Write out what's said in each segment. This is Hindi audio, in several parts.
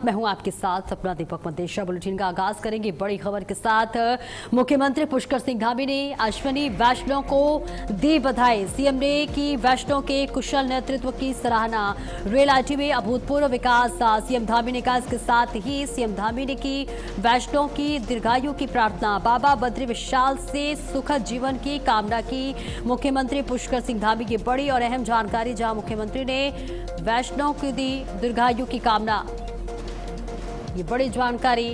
मैं हूं आपके साथ सपना दीपक मंदेशा। बुलेटिन का आगाज करेंगे बड़ी खबर के साथ। मुख्यमंत्री पुष्कर सिंह धामी ने अश्विनी वैष्णव को दी बधाई। सीएम ने की वैष्णव के कुशल नेतृत्व की सराहना। रेल आईटी में अभूतपूर्व विकास सीएम धामी ने कहा। इसके साथ ही सीएम धामी ने की वैष्णव की दीर्घायु की प्रार्थना। बाबा बद्री विशाल से सुखद जीवन की कामना की। मुख्यमंत्री पुष्कर सिंह धामी की बड़ी और अहम जानकारी, जहां मुख्यमंत्री ने वैष्णव की दी दीर्घायु की कामना। ये बड़ी जानकारी।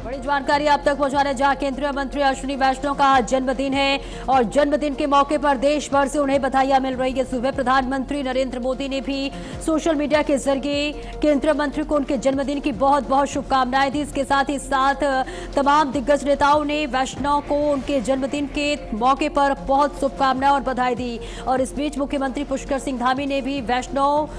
बड़ी जानकारी आप तक पहुंचा रहे, जहां केंद्रीय मंत्री अश्विनी वैष्णव का जन्मदिन है और जन्मदिन के मौके पर देश भर से उन्हें बधाइयां मिल रही है। सुबह प्रधानमंत्री नरेंद्र मोदी ने भी सोशल मीडिया के जरिए केंद्रीय मंत्री को उनके जन्मदिन की बहुत बहुत शुभकामनाएं दी। इसके साथ ही तमाम दिग्गज नेताओं ने वैष्णव को उनके जन्मदिन के मौके पर बहुत शुभकामनाएं और बधाई दी। और इस बीच मुख्यमंत्री पुष्कर सिंह धामी ने भी वैष्णव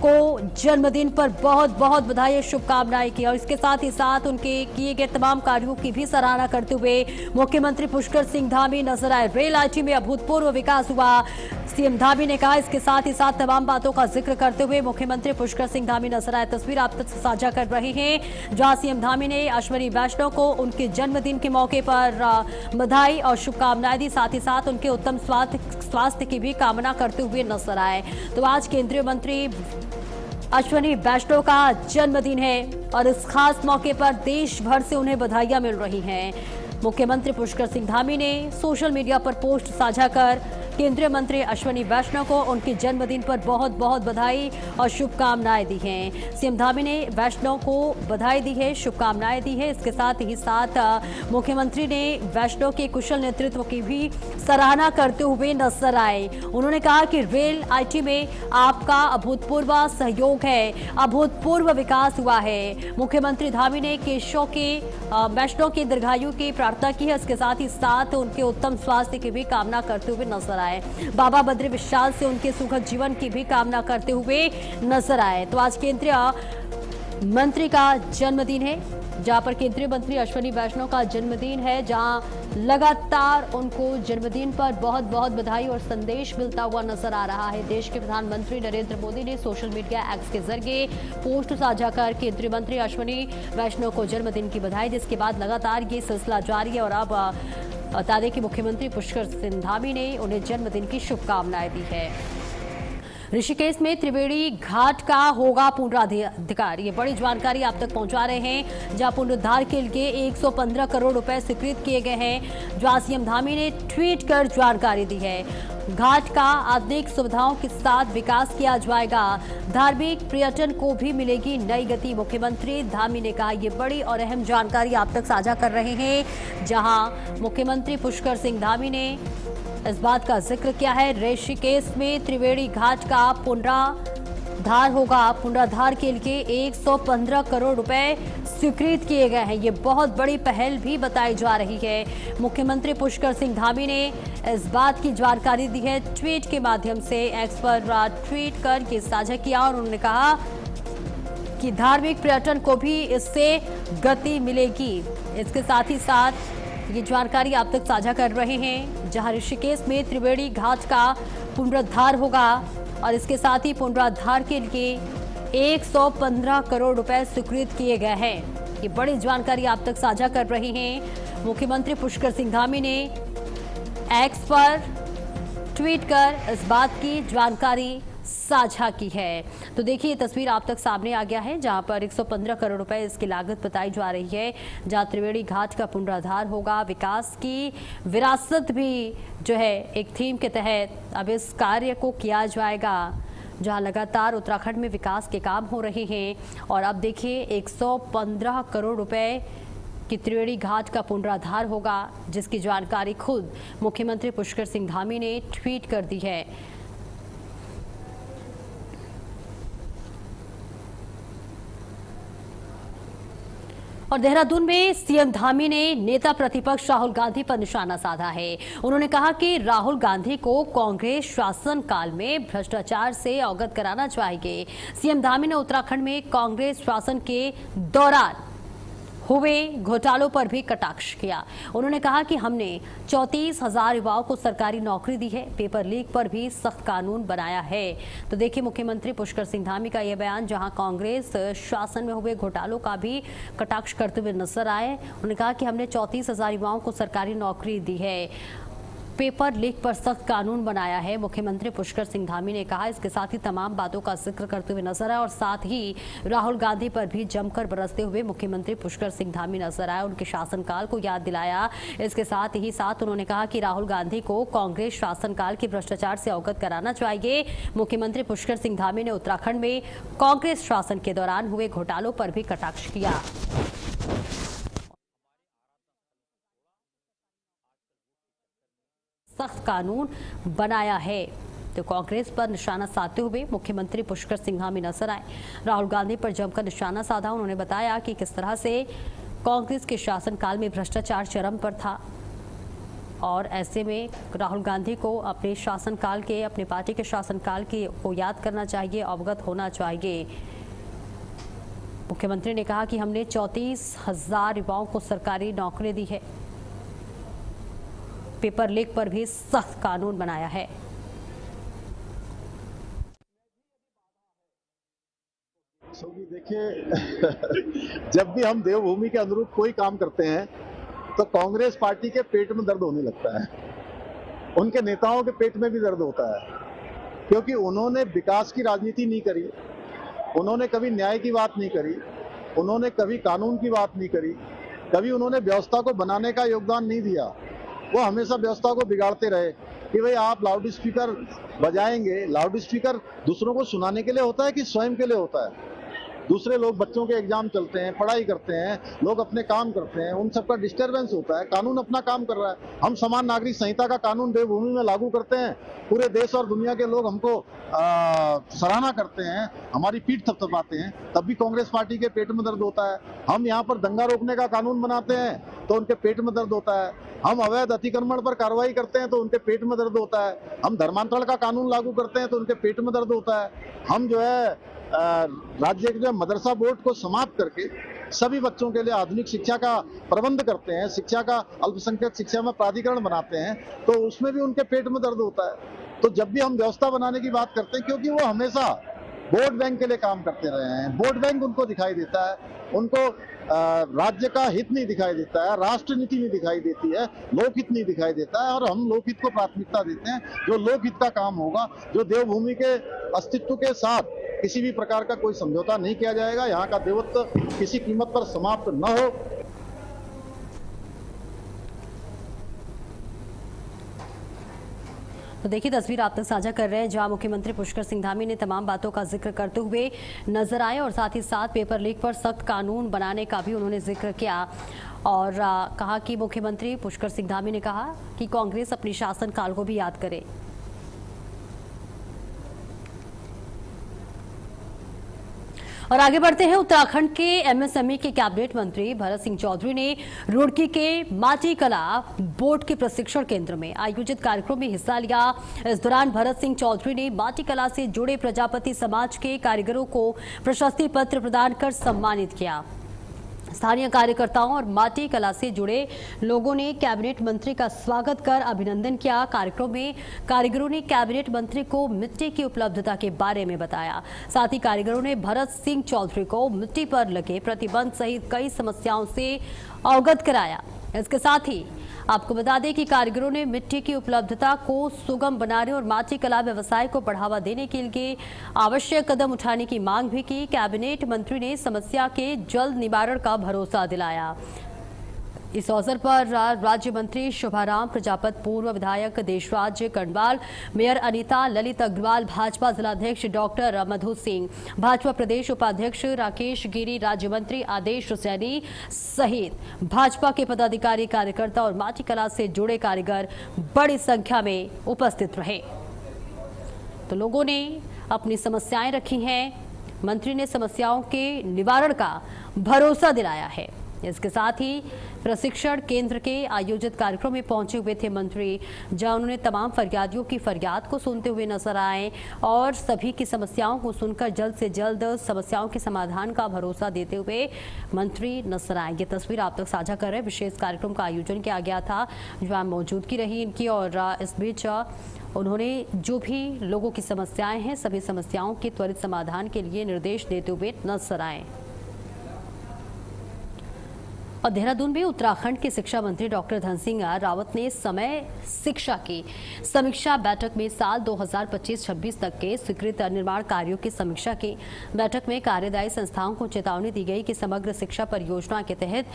को जन्मदिन पर बहुत बहुत बधाई और शुभकामनाएं की। और इसके साथ ही साथ उनके किए गए तमाम कार्यों की भी सराहना करते हुए मुख्यमंत्री पुष्कर सिंह धामी नजर आए। रेल आईटी में अभूतपूर्व विकास हुआ, सीएम धामी ने कहा। इसके साथ ही साथ तमाम बातों का जिक्र करते हुए मुख्यमंत्री पुष्कर सिंह धामी नजर आए। तस्वीर आप तक साझा कर रहे हैं, जहां सीएम धामी ने अश्विनी वैष्णव को उनके जन्मदिन के मौके पर बधाई और शुभकामनाएं दी। साथ ही साथ उनके उत्तम स्वास्थ्य की भी कामना करते हुए नजर आए। तो आज केंद्रीय मंत्री अश्विनी वैष्णव का जन्मदिन है और इस खास मौके पर देश भर से उन्हें बधाइयां मिल रही हैं। मुख्यमंत्री पुष्कर सिंह धामी ने सोशल मीडिया पर पोस्ट साझा कर केंद्रीय मंत्री अश्विनी वैष्णव को उनके जन्मदिन पर बहुत बहुत बधाई और शुभकामनाएं दी हैं। सीएम धामी ने वैष्णव को बधाई दी है, शुभकामनाएं दी है। इसके साथ ही मुख्यमंत्री ने वैष्णव के कुशल नेतृत्व की भी सराहना करते हुए नजर आए। उन्होंने कहा कि रेल आईटी में आपका अभूतपूर्व सहयोग है, अभूतपूर्व विकास हुआ है। मुख्यमंत्री धामी ने केशव के वैष्णव की दीर्घायु की प्रार्थना की है। इसके साथ ही उनके उत्तम स्वास्थ्य की भी कामना करते हुए नजर आए। बाबा बद्री विशाल से उनके सुखद जीवन की भी कामना करते हुए नजर आए। तो आज केंद्रीय मंत्री का जन्मदिन है, जहां पर केंद्रीय मंत्री अश्विनी वैष्णव का जन्मदिन है, जहां लगातार उनको जन्मदिन पर बहुत बहुत बधाई और संदेश मिलता हुआ नजर आ रहा है। देश के प्रधानमंत्री नरेंद्र मोदी ने सोशल मीडिया एक्स के जरिए पोस्ट साझा कर केंद्रीय मंत्री अश्विनी वैष्णव को जन्मदिन की बधाई, जिसके बाद लगातार ये सिलसिला जारी है। और अब बता दें कि मुख्यमंत्री पुष्कर सिंह धामी ने उन्हें जन्मदिन की शुभकामनाएं दी है। ऋषिकेश में त्रिवेणी घाट का होगा पुनरुद्धार। ये बड़ी जानकारी आप तक पहुंचा रहे हैं, जहां पुनरुद्धार के लिए 115 करोड़ रुपए स्वीकृत किए गए हैं, जहां सीएम धामी ने ट्वीट कर जानकारी दी है। घाट का आधुनिक सुविधाओं के साथ विकास किया जाएगा, धार्मिक पर्यटन को भी मिलेगी नई गति। मुख्यमंत्री धामी ने कहा। ये बड़ी और अहम जानकारी आप तक साझा कर रहे हैं, जहां मुख्यमंत्री पुष्कर सिंह धामी ने इस बात का जिक्र किया है। ऋषिकेश में त्रिवेणी घाट का पुनरुद्धार होगा। पुनरुद्धार के लिए 115 करोड़ रुपए स्वीकृत किए गए हैं। ये बहुत बड़ी पहल भी बताई जा रही है। मुख्यमंत्री पुष्कर सिंह धामी ने इस बात की जानकारी दी है, ट्वीट के माध्यम से एक्स पर ट्वीट कर ये साझा किया। और उन्होंने कहा कि धार्मिक पर्यटन को भी इससे गति मिलेगी। इसके साथ ही ये जानकारी आप तक साझा कर रहे हैं, जहां ऋषिकेश में त्रिवेणी घाट का पुनरुद्धार होगा और इसके साथ ही पुनरुद्धार के लिए 115 करोड़ रुपए स्वीकृत किए गए हैं। ये बड़ी जानकारी आप तक साझा कर रहे हैं। मुख्यमंत्री पुष्कर सिंह धामी ने एक्स पर ट्वीट कर इस बात की जानकारी साझा की है। तो देखिए, तस्वीर आप तक सामने आ गया है, जहां पर 115 करोड़ रुपए इसकी लागत बताई जा रही है, जहां त्रिवेणी घाट का पुनरुद्धार होगा। विकास की विरासत भी जो है एक थीम के तहत अब इस कार्य को किया जाएगा, जहां लगातार उत्तराखंड में विकास के काम हो रहे हैं। और अब देखिए 115 करोड़ रुपए कि त्रिवेणी घाट का पुनरुद्धार होगा, जिसकी जानकारी खुद मुख्यमंत्री पुष्कर सिंह धामी ने ट्वीट कर दी है। और देहरादून में सीएम धामी ने नेता प्रतिपक्ष राहुल गांधी पर निशाना साधा है। उन्होंने कहा कि राहुल गांधी को कांग्रेस शासनकाल में भ्रष्टाचार से अवगत कराना चाहिए। सीएम धामी ने उत्तराखंड में कांग्रेस शासन के दौरान हुए घोटालों पर भी कटाक्ष किया। उन्होंने कहा कि हमने 34,000 युवाओं को सरकारी नौकरी दी है, पेपर लीक पर भी सख्त कानून बनाया है। तो देखिए मुख्यमंत्री पुष्कर सिंह धामी का यह बयान, जहां कांग्रेस शासन में हुए घोटालों का भी कटाक्ष करते हुए नजर आए। उन्होंने कहा कि हमने 34,000 युवाओं को सरकारी नौकरी दी है, पेपर लीक पर सख्त कानून बनाया है, मुख्यमंत्री पुष्कर सिंह धामी ने कहा। इसके साथ ही तमाम बातों का जिक्र करते हुए नजर आए और साथ ही राहुल गांधी पर भी जमकर बरसते हुए मुख्यमंत्री पुष्कर सिंह धामी नजर आए, उनके शासनकाल को याद दिलाया। इसके साथ ही उन्होंने कहा कि राहुल गांधी को कांग्रेस शासनकाल के भ्रष्टाचार से अवगत कराना चाहिए। मुख्यमंत्री पुष्कर सिंह धामी ने उत्तराखंड में कांग्रेस शासन के दौरान हुए घोटालों पर भी कटाक्ष किया। सख्त कानून बनाया है, तो कांग्रेस पर निशाना साधते हुए मुख्यमंत्री पुष्कर सिंह धामी नजर आए। राहुल गांधी पर जमकर निशाना साधा। उन्होंने बताया कि किस तरह से कांग्रेस के शासनकाल में भ्रष्टाचार चरम पर था और ऐसे में राहुल गांधी को अपने शासनकाल के, अपने पार्टी के शासनकाल को याद करना चाहिए, अवगत होना चाहिए। मुख्यमंत्री ने कहा कि हमने 34,000 युवाओं को सरकारी नौकरी दी है, पेपर लीक पर भी सख्त कानून बनाया है। देखिए जब भी हम देवभूमि के अनुरूप कोई काम करते हैं तो कांग्रेस पार्टी के पेट में दर्द होने लगता है, उनके नेताओं के पेट में भी दर्द होता है, क्योंकि उन्होंने विकास की राजनीति नहीं करी, उन्होंने कभी न्याय की बात नहीं करी, उन्होंने कभी कानून की बात नहीं करी, कभी उन्होंने व्यवस्था को बनाने का योगदान नहीं दिया। वो हमेशा व्यवस्था को बिगाड़ते रहे कि भाई आप लाउड स्पीकर बजाएंगे। लाउड स्पीकर दूसरों को सुनाने के लिए होता है कि स्वयं के लिए होता है? दूसरे लोग, बच्चों के एग्जाम चलते हैं, पढ़ाई करते हैं, लोग अपने काम करते हैं, उन सबका डिस्टरबेंस होता है। कानून अपना काम कर रहा है। हम समान नागरिक संहिता का कानून देवभूमि में लागू करते हैं, पूरे देश और दुनिया के लोग हमको सराहना करते हैं, हमारी पीठ थपथपाते हैं, तब भी कांग्रेस पार्टी के पेट में दर्द होता है। हम यहाँ पर दंगा रोकने का कानून बनाते हैं तो उनके पेट में दर्द होता है। हम अवैध अतिक्रमण पर कार्रवाई करते हैं तो उनके पेट में दर्द होता है। हम धर्मांतरण का कानून लागू करते हैं तो उनके पेट में दर्द होता है। हम जो है राज्य के मदरसा बोर्ड को समाप्त करके सभी बच्चों के लिए आधुनिक शिक्षा का प्रबंध करते हैं, शिक्षा का अल्पसंख्यक शिक्षा में प्राधिकरण बनाते हैं, तो उसमें भी उनके पेट में दर्द होता है। तो जब भी हम व्यवस्था बनाने की बात करते हैं, क्योंकि वो हमेशा वोट बैंक के लिए काम करते रहे हैं, वोट बैंक उनको दिखाई देता है, उनको राज्य का हित नहीं दिखाई देता है, राष्ट्र नीति नहीं दिखाई देती है, लोकहित नहीं दिखाई देता है। और हम लोकहित को प्राथमिकता देते हैं। जो लोकहित का काम होगा, जो देवभूमि के अस्तित्व के साथ किसी भी प्रकार का कोई समझौता नहीं किया जाएगा, यहाँ का देवत्व किसी कीमत पर समाप्त न हो। तो देखिए तस्वीर आप तक साझा कर रहे हैं, जहां मुख्यमंत्री पुष्कर सिंह धामी ने तमाम बातों का जिक्र करते हुए नजर आए और साथ ही साथ पेपर लीक पर सख्त कानून बनाने का भी उन्होंने जिक्र किया और कहा कि मुख्यमंत्री पुष्कर सिंह धामी ने कहा कि कांग्रेस अपनी शासनकाल को भी याद करे। और आगे बढ़ते हैं, उत्तराखंड के एमएसएमई के कैबिनेट मंत्री भरत सिंह चौधरी ने रुड़की के माटी कला बोर्ड के प्रशिक्षण केंद्र में आयोजित कार्यक्रम में हिस्सा लिया। इस दौरान भरत सिंह चौधरी ने माटी कला से जुड़े प्रजापति समाज के कारीगरों को प्रशस्ति पत्र प्रदान कर सम्मानित किया। स्थानीय कार्यकर्ताओं और माटी कला से जुड़े लोगों ने कैबिनेट मंत्री का स्वागत कर अभिनंदन किया। कार्यक्रम में कारीगरों ने कैबिनेट मंत्री को मिट्टी की उपलब्धता के बारे में बताया। साथ ही कारीगरों ने भरत सिंह चौधरी को मिट्टी पर लगे प्रतिबंध सहित कई समस्याओं से अवगत कराया। इसके साथ ही आपको बता दें कि कारीगरों ने मिट्टी की उपलब्धता को सुगम बनाने और माटी कला व्यवसाय को बढ़ावा देने के लिए आवश्यक कदम उठाने की मांग भी की। कैबिनेट मंत्री ने समस्या के जल्द निवारण का भरोसा दिलाया। इस अवसर पर राज्य मंत्री शोभाराम प्रजापत, पूर्व विधायक देशराज कंडवाल, मेयर अनीता, ललित अग्रवाल, भाजपा जिलाध्यक्ष डॉक्टर मधु सिंह, भाजपा प्रदेश उपाध्यक्ष राकेश गिरी, राज्य मंत्री आदेश सैनी सहित भाजपा के पदाधिकारी, कार्यकर्ता और माटी कला से जुड़े कारीगर बड़ी संख्या में उपस्थित रहे। तो लोगों ने अपनी समस्याएं रखी हैं। मंत्री ने समस्याओं के निवारण का भरोसा दिलाया है। इसके साथ ही प्रशिक्षण केंद्र के आयोजित कार्यक्रम में पहुंचे हुए थे मंत्री, जहां उन्होंने तमाम फरियादियों की फरियाद को सुनते हुए नजर आए और सभी की समस्याओं को सुनकर जल्द से जल्द समस्याओं के समाधान का भरोसा देते हुए मंत्री नजर आए। ये तस्वीर आप तक साझा कर रहे हैं। विशेष कार्यक्रम का आयोजन किया गया था, जहां मौजूदगी रही इनकी, और इस बीच उन्होंने जो भी लोगों की समस्याएं हैं, सभी समस्याओं के त्वरित समाधान के लिए निर्देश देते हुए नजर आए। और देहरादून में उत्तराखंड के शिक्षा मंत्री डॉक्टर धन सिंह रावत ने समय शिक्षा की समीक्षा बैठक में साल 2025-26 तक के स्वीकृत निर्माण कार्यों की समीक्षा की। बैठक में कार्यदायी संस्थाओं को चेतावनी दी गई कि समग्र शिक्षा परियोजना के तहत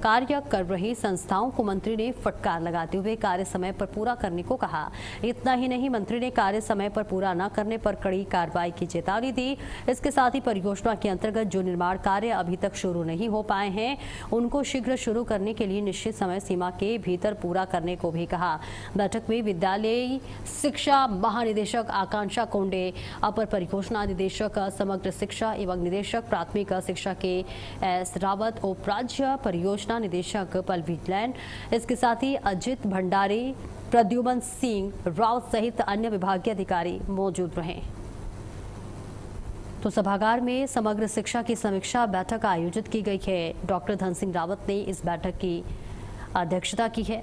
कार्य कर रही संस्थाओं को मंत्री ने फटकार लगाते हुए कार्य समय पर पूरा करने को कहा। इतना ही नहीं, मंत्री ने कार्य समय पर पूरा न करने पर कड़ी कार्रवाई की चेतावनी दी। इसके साथ ही परियोजना के अंतर्गत जो निर्माण कार्य अभी तक शुरू नहीं हो पाए हैं, उनको शीघ्र शुरू करने के लिए निश्चित समय सीमा के भीतर पूरा करने को भी कहा। बैठक में विद्यालयी शिक्षा महानिदेशक आकांक्षा कोंडे, अपर परियोजना निदेशक समग्र शिक्षा एवं निदेशक प्राथमिक शिक्षा के एस रावत, उप राज्य परियोजना निदेशक पलवीर लैंड, इसके साथ ही अजित भंडारी, प्रद्युमन सिंह राव सहित अन्य विभागीय अधिकारी मौजूद रहे। तो सभागार में समग्र शिक्षा की समीक्षा बैठक आयोजित की गई है। डॉक्टर धन सिंह रावत ने इस बैठक की अध्यक्षता की है,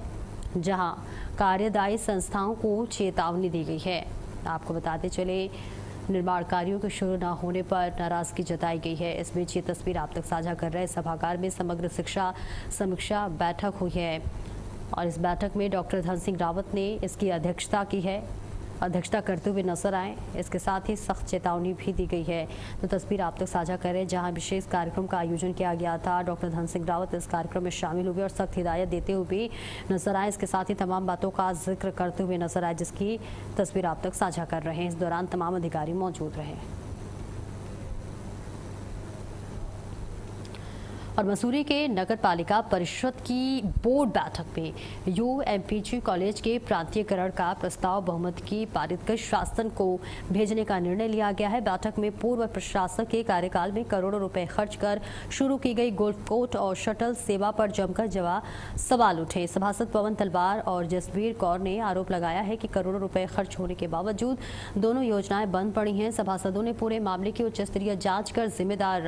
जहां कार्यदायी संस्थाओं को चेतावनी दी गई है। आपको बताते चले, निर्माण कार्यों के शुरू न होने पर नाराजगी जताई गई है। इस बीच ये तस्वीर आप तक साझा कर रहे हैं। सभागार में समग्र शिक्षा समीक्षा बैठक हुई है और इस बैठक में डॉक्टर धन सिंह रावत ने इसकी अध्यक्षता करते हुए नजर आए। इसके साथ ही सख्त चेतावनी भी दी गई है। तो तस्वीर आप तक साझा करें, जहां विशेष कार्यक्रम का आयोजन किया गया था। डॉक्टर धन सिंह रावत इस कार्यक्रम में शामिल हुए और सख्त हिदायत देते हुए भी नजर आए। इसके साथ ही तमाम बातों का जिक्र करते हुए नजर आए, जिसकी तस्वीर आप तक साझा कर रहे हैं। इस दौरान तमाम अधिकारी मौजूद रहे। और मसूरी के नगर पालिका परिषद की बोर्ड बैठक में यूएमपीजी कॉलेज के प्रांतीयकरण का प्रस्ताव बहुमत की पारित कर शासन को भेजने का निर्णय लिया गया है। बैठक में पूर्व प्रशासक के कार्यकाल में करोड़ों रुपए खर्च कर शुरू की गई गोल्फ कोर्ट और शटल सेवा पर जमकर सवाल उठे। सभासद पवन तलवार और जसवीर कौर ने आरोप लगाया है कि करोड़ों रुपए खर्च होने के बावजूद दोनों योजनाएं बंद पड़ी हैं। सभासदों ने पूरे मामले की उच्च स्तरीय जांच कर जिम्मेदार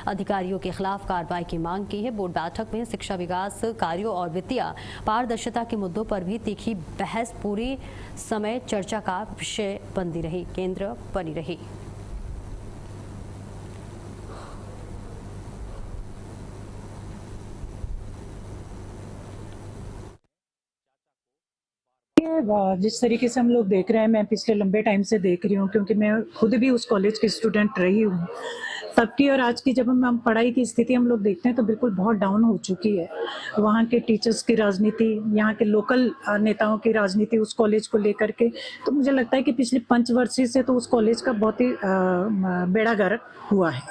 अधिकारियों के खिलाफ कार्रवाई की मांग की है। बोर्ड बैठक में शिक्षा विकास कार्यों और वित्तीय पारदर्शिता के मुद्दों पर भी तीखी बहस पूरी समय चर्चा का विषय केंद्र बनी रही। जिस तरीके से हम लोग देख रहे हैं, मैं पिछले लंबे टाइम से देख रही हूँ, क्योंकि मैं खुद भी उस कॉलेज की स्टूडेंट रही हूँ। तब की और आज की जब हम पढ़ाई की स्थिति हम लोग देखते हैं तो बिल्कुल बहुत डाउन हो चुकी है। वहाँ के टीचर्स की राजनीति, यहाँ के लोकल नेताओं की राजनीति उस कॉलेज को लेकर के, तो मुझे लगता है कि पिछले 5 वर्ष से तो उस कॉलेज का बहुत ही बेड़ा गर्क हुआ है।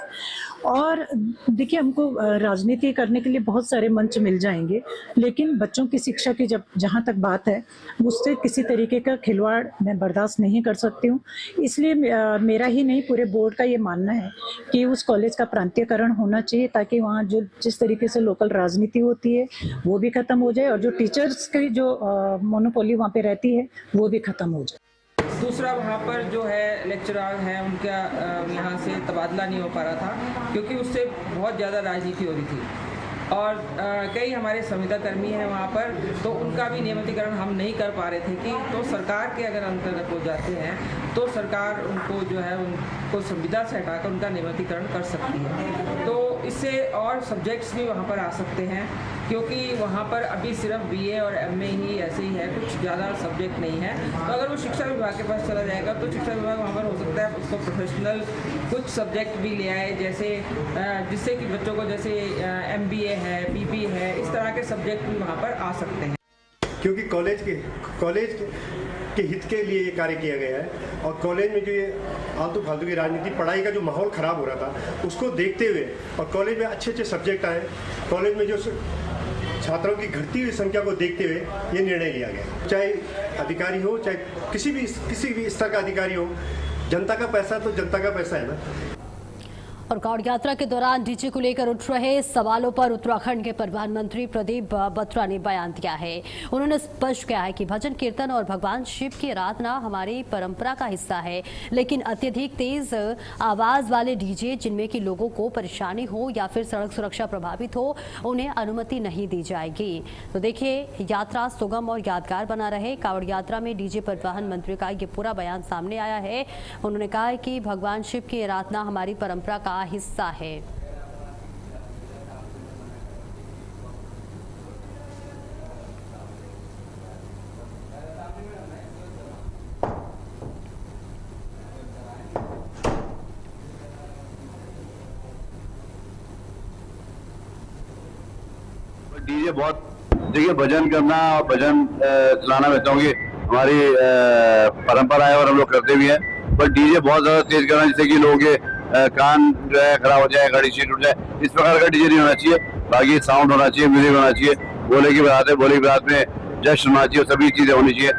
और देखिए, हमको राजनीति करने के लिए बहुत सारे मंच मिल जाएंगे, लेकिन बच्चों की शिक्षा की जहाँ तक बात है, उससे किसी तरीके का खिलवाड़ मैं बर्दाश्त नहीं कर सकती हूँ। इसलिए मेरा ही नहीं, पूरे बोर्ड का ये मानना है कि उस कॉलेज का प्रांतीयकरण होना चाहिए, ताकि वहाँ जो जिस तरीके से लोकल राजनीति होती है वो भी खत्म हो जाए और जो टीचर्स की जो मोनोपोली वहाँ पे रहती है वो भी खत्म हो जाए। दूसरा, वहाँ पर जो है लेक्चरर हैं, उनका यहाँ से तबादला नहीं हो पा रहा था, क्योंकि उससे बहुत ज़्यादा राजनीति हो रही थी। और कई हमारे संविदा कर्मी हैं वहाँ पर, तो उनका भी नियमितीकरण हम नहीं कर पा रहे थे कि तो सरकार के अगर अंतर्गत हो जाते हैं तो सरकार उनको जो है उनको संविदा से हटाकर उनका नियमितीकरण कर सकती है। तो इससे और सब्जेक्ट्स भी वहाँ पर आ सकते हैं, क्योंकि वहाँ पर अभी सिर्फ बीए और एमए ही ऐसे ही है, कुछ ज़्यादा सब्जेक्ट नहीं है। तो अगर वो शिक्षा विभाग के पास चला जाएगा तो शिक्षा विभाग वहाँ पर हो सकता है उसको प्रोफेशनल कुछ सब्जेक्ट भी ले आए, जैसे जिससे कि बच्चों को जैसे एमबीए है, बीबी है, इस तरह के सब्जेक्ट भी वहाँ पर आ सकते हैं। क्योंकि कॉलेज के हित के लिए ये कार्य किया गया है, और कॉलेज में जो ये आलतू फालतू की राजनीति, पढ़ाई का जो माहौल ख़राब हो रहा था उसको देखते हुए, और कॉलेज में अच्छे अच्छे सब्जेक्ट आए, कॉलेज में जो छात्रों की घटती हुई संख्या को देखते हुए ये निर्णय लिया गया। चाहे अधिकारी हो, चाहे किसी भी स्तर का अधिकारी हो, जनता का पैसा तो जनता का पैसा है ना। और कांवड़ यात्रा के दौरान डीजे को लेकर उठ रहे सवालों पर उत्तराखंड के परिवहन मंत्री प्रदीप बत्रा ने बयान दिया है। उन्होंने स्पष्ट किया है कि भजन कीर्तन और भगवान शिव की आराधना हमारी परंपरा का हिस्सा है, लेकिन अत्यधिक तेज आवाज वाले डीजे जिनमें कि लोगों को परेशानी हो या फिर सड़क सुरक्षा प्रभावित हो, उन्हें अनुमति नहीं दी जाएगी। तो देखिए, यात्रा सुगम और यादगार बना रहे। कांवड़ यात्रा में डीजे परिवहन मंत्री का ये पूरा बयान सामने आया है। उन्होंने कहा है कि भगवान शिव की आराधना हमारी परंपरा का हिस्सा है। डीजे बहुत, देखिए, भजन करना और भजन चलाना मैं चाहूँगी हमारी परंपरा है और हम लोग करते भी हैं, पर डीजे बहुत ज्यादा तेज करना जिससे कि लोगों के कान जो है खराब हो जाए, गाड़ी सीट उठ जाए, इस प्रकार का डीजे नहीं होना चाहिए। बाकी साउंड होना चाहिए, म्यूजिक होना चाहिए, भोले की बारात में जश्न होना चाहिए, सभी चीजें होनी चाहिए।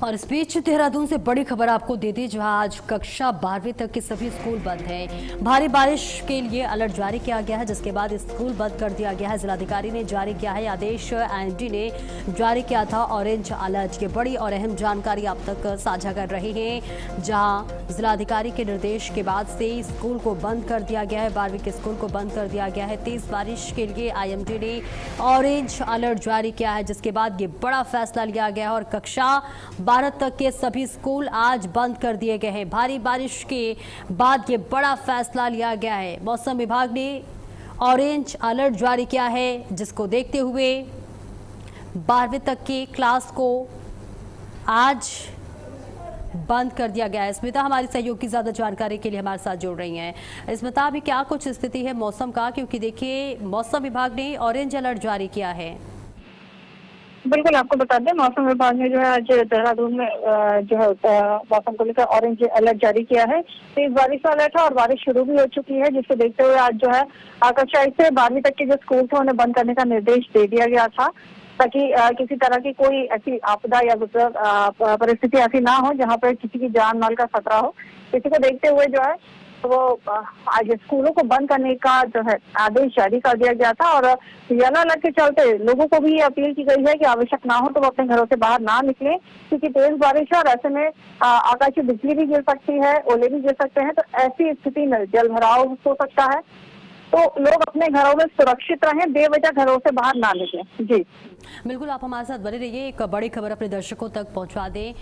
और इस बीच देहरादून से बड़ी खबर आपको दे दी, जहां आज कक्षा 12वीं तक के सभी स्कूल बंद हैं। भारी बारिश के लिए अलर्ट जारी किया गया है, जिसके बाद स्कूल बंद कर दिया गया है। जिलाधिकारी ने जारी किया है आदेश। एनडी ने जारी किया था ऑरेंज अलर्ट। ये बड़ी और अहम जानकारी आप तक साझा कर रहे हैं, जहां जिलाधिकारी के निर्देश के बाद से स्कूल को बंद कर दिया गया है। 12वीं के स्कूल को बंद कर दिया गया है। तेज बारिश के लिए IMD ने ऑरेंज अलर्ट जारी किया है, जिसके बाद ये बड़ा फैसला लिया गया है और कक्षा 12 तक के सभी स्कूल आज बंद कर दिए गए हैं। भारी बारिश के बाद ये बड़ा फैसला लिया गया है। मौसम विभाग ने ऑरेंज अलर्ट जारी किया है, जिसको देखते हुए 12वीं तक की क्लास को आज बंद कर दिया गया है। स्मिता हमारी सहयोगी ज्यादा जानकारी के लिए हमारे साथ जुड़ रही हैं। स्मिता, अभी क्या कुछ स्थिति है मौसम का, क्योंकि देखिए मौसम विभाग ने ऑरेंज अलर्ट जारी किया है। बिल्कुल, आपको बता दें, मौसम विभाग ने जो है आज देहरादून में जो है मौसम को लेकर ऑरेंज अलर्ट जारी किया है। तेज बारिश का अलर्ट है और बारिश शुरू भी हो चुकी है, जिसको देखते हुए आज जो है कक्षा 1 से 12वीं तक के जो स्कूल थे उन्हें बंद करने का निर्देश दे दिया गया था, ताकि किसी तरह की कोई ऐसी आपदा या परिस्थिति ऐसी ना हो जहाँ पर किसी की जान माल का खतरा हो। इसी को देखते हुए जो है वो आज स्कूलों को बंद करने का जो है आदेश जारी कर दिया गया था। और येलो अलर्ट के चलते लोगों को भी ये अपील की गई है कि आवश्यक ना हो तो वो अपने घरों से बाहर ना निकले, क्योंकि तेज बारिश है और ऐसे में आकाशीय बिजली भी गिर सकती है, ओले भी गिर सकते हैं। तो ऐसी स्थिति में जल भराव हो सकता है, तो लोग अपने घरों में सुरक्षित रहें, बेवजह घरों से बाहर ना निकलें। जी बिल्कुल, आप हमारे साथ बने रहिए। एक बड़ी खबर अपने दर्शकों तक पहुंचा दें,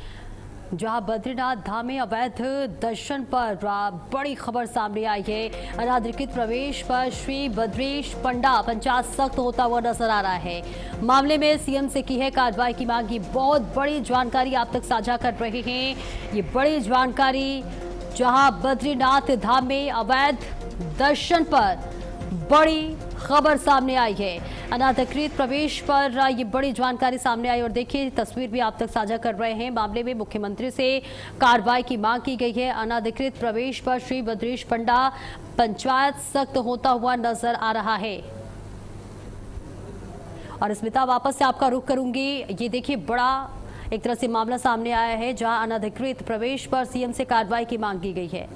जहां बद्रीनाथ धाम में अवैध दर्शन पर बड़ी खबर सामने आई है। अनाधिकृत प्रवेश पर श्री बद्रीश पंडा पंचायत सख्त होता हुआ नजर आ रहा है। मामले में CM से की है कार्रवाई की मांग। ये बहुत बड़ी जानकारी आप तक साझा कर रहे हैं। ये बड़ी जानकारी, जहां बद्रीनाथ धाम में अवैध दर्शन पर बड़ी खबर सामने आई है। अनाधिकृत प्रवेश पर ये बड़ी जानकारी सामने आई और देखिए तस्वीर भी आप तक साझा कर रहे हैं। मामले में मुख्यमंत्री से कार्रवाई की मांग की गई है। अनाधिकृत प्रवेश पर श्री बद्रीश पंडा पंचायत सख्त होता हुआ नजर आ रहा है। और स्मिता, वापस से आपका रुख करूंगी। ये देखिए बड़ा एक तरह से मामला सामने आया है, जहां अनाधिकृत प्रवेश पर CM से कार्रवाई की मांग की गई है।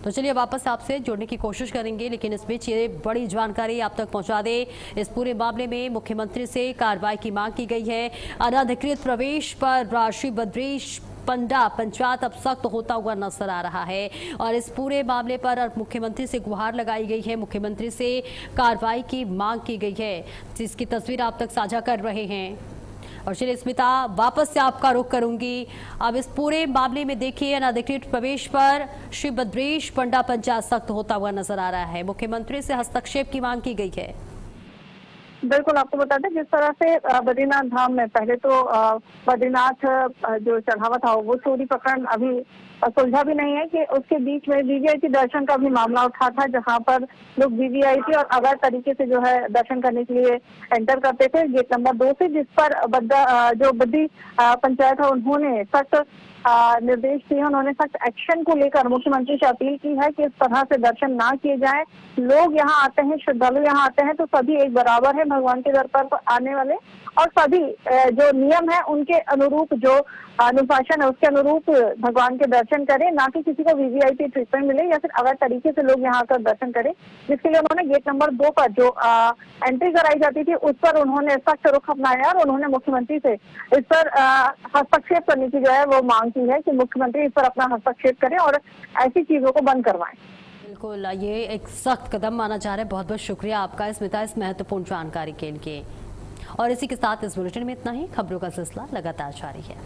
तो चलिए वापस आपसे जुड़ने की कोशिश करेंगे, लेकिन इस बीच ये बड़ी जानकारी आप तक पहुंचा दे। इस पूरे मामले में मुख्यमंत्री से कार्रवाई की मांग की गई है। अनाधिकृत प्रवेश पर श्री बद्रीश पंडा पंचायत अब सख्त होता हुआ नजर आ रहा है और इस पूरे मामले पर मुख्यमंत्री से गुहार लगाई गई है। मुख्यमंत्री से कार्रवाई की मांग की गई है, जिसकी तस्वीर आप तक साझा कर रहे हैं। और चलिए स्मिता, वापस से आपका रुख करूंगी। अब इस पूरे मामले में देखिए अनाधिकृत प्रवेश पर श्री बद्रीश पंडा पंचायत सख्त होता हुआ नजर आ रहा है। मुख्यमंत्री से हस्तक्षेप की मांग की गई है। बिल्कुल, आपको बता दें, जिस तरह से बद्रीनाथ धाम में पहले तो बद्रीनाथ जो चढ़ावा था वो चोरी प्रकरण अभी सुलझा भी नहीं है, कि उसके बीच में VVIP दर्शन का भी मामला उठा था, जहां पर लोग VVIP और अवैध तरीके से जो है दर्शन करने के लिए एंटर करते थे गेट नंबर 2 से, जिस पर जो बद्री पंचायत है उन्होंने सख्त निर्देश दिए। उन्होंने सख्त एक्शन को लेकर मुख्यमंत्री से अपील की है कि इस तरह से दर्शन ना किए जाएं। लोग यहाँ आते हैं, श्रद्धालु यहाँ आते हैं तो सभी एक बराबर है, भगवान के दर पर आने वाले और सभी जो नियम है उनके अनुरूप, जो अनुशासन है उसके अनुरूप भगवान के दर्शन करें, ना कि किसी को वीवीआईपी ट्रीटमेंट मिले या फिर अवैध तरीके से लोग यहाँ आकर दर्शन करें। जिसके लिए उन्होंने गेट नंबर 2 पर जो एंट्री कराई जाती थी उस पर उन्होंने सख्त रुख अपनाया और उन्होंने मुख्यमंत्री से इस पर हस्तक्षेप करने की जो है वो मांग की है कि मुख्यमंत्री इस पर अपना हस्तक्षेप करें और ऐसी चीजों को बंद करवाएं। बिल्कुल, ये एक सख्त कदम माना जा रहा है। बहुत बहुत शुक्रिया आपका स्मिता इस महत्वपूर्ण जानकारी के लिए। और इसी के साथ इस बुलेटिन में इतना ही। खबरों का सिलसिला लगातार जारी है।